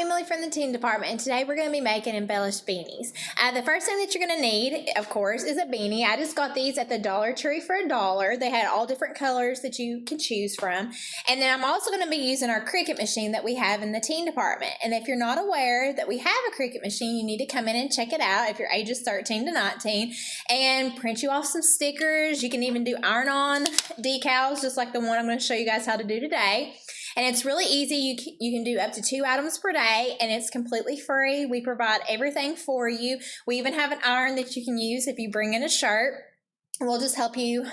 Emily from the teen department, and today we're going to be making embellished beanies. The first thing that you're going to need, of course, is a beanie. I just got these at the Dollar Tree for $1. They had all different colors that you can choose from. And then I'm also going to be using our Cricut machine that we have in the teen department. And if you're not aware that we have a Cricut machine, you need to come in and check it out if your age is 13 to 19 and print you off some stickers. You can even do iron-on decals, just like the one I'm going to show you guys how to do today. And it's really easy. You can do up to 2 items per day, and it's completely free. We provide everything for you. We even have an iron that you can use if you bring in a shirt. We'll just help you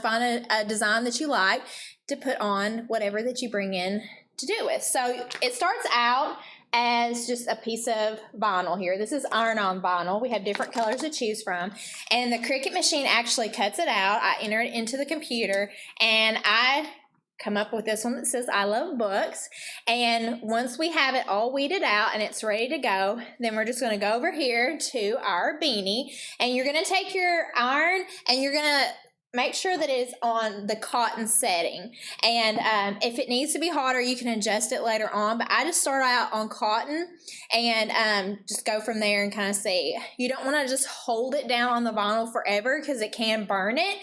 find a design that you like to put on whatever that you bring in to do with. So it starts out as just a piece of vinyl here. This is iron-on vinyl. We have different colors to choose from. And the Cricut machine actually cuts it out. I enter it into the computer, and I come up with this one that says I love books. And once we have it all weeded out and it's ready to go, then we're just going to go over here to our beanie, and you're going to take your iron and you're going to make sure that it's on the cotton setting. And if it needs to be hotter, you can adjust it later on, but I just start out on cotton and just go from there and kind of see. You don't want to just hold it down on the vinyl forever because it can burn it.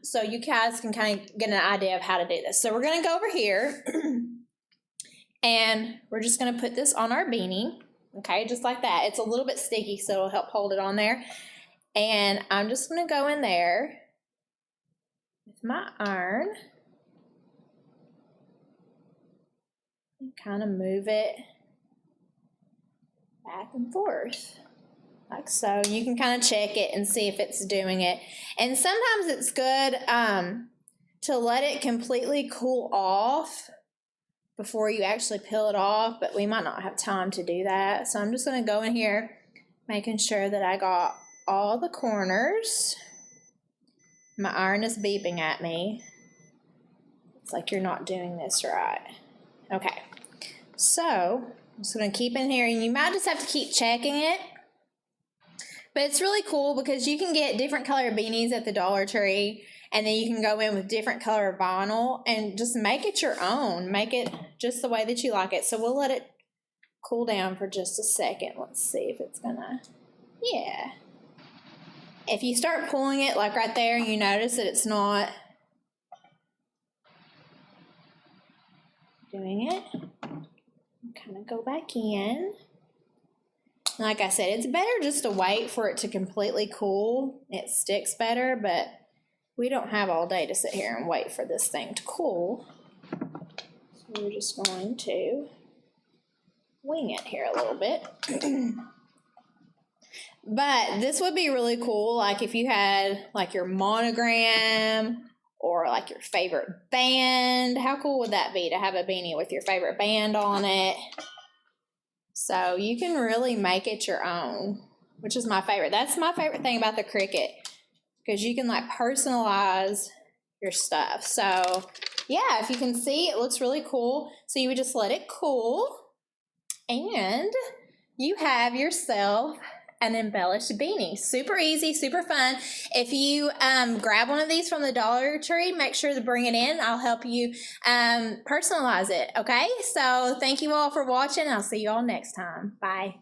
So you guys can kind of get an idea of how to do this. So we're going to go over here and we're just going to put this on our beanie. Okay, just like that. It's a little bit sticky, so it'll help hold it on there. And I'm just going to go in there with my iron and kind of move it back and forth. Like so. You can kind of check it and see if it's doing it. And sometimes it's good to let it completely cool off before you actually peel it off, but we might not have time to do that. So I'm just going to go in here making sure that I got all the corners. My iron is beeping at me. It's like you're not doing this right. Okay. So I'm just going to keep in here, and you might just have to keep checking it. But it's really cool because you can get different color beanies at the Dollar Tree, and then you can go in with different color vinyl and just make it your own. Make it just the way that you like it. So we'll let it cool down for just a second. Let's see if it's gonna, yeah. If you start pulling it like right there and you notice that it's not doing it, kind of go back in. Like I said, it's better just to wait for it to completely cool. It sticks better, but we don't have all day to sit here and wait for this thing to cool. So we're just going to wing it here a little bit. But this would be really cool, like if you had like your monogram or like your favorite band. How cool would that be to have a beanie with your favorite band on it? So you can really make it your own, which is my favorite. That's my favorite thing about the Cricut, because you can like personalize your stuff. So yeah, if you can see, it looks really cool. So you would just let it cool, and you have yourself an embellished beanie. Super easy, super fun. If you grab one of these from the Dollar Tree, make sure to bring it in. I'll help you personalize it, okay? So thank you all for watching. I'll see you all next time. Bye.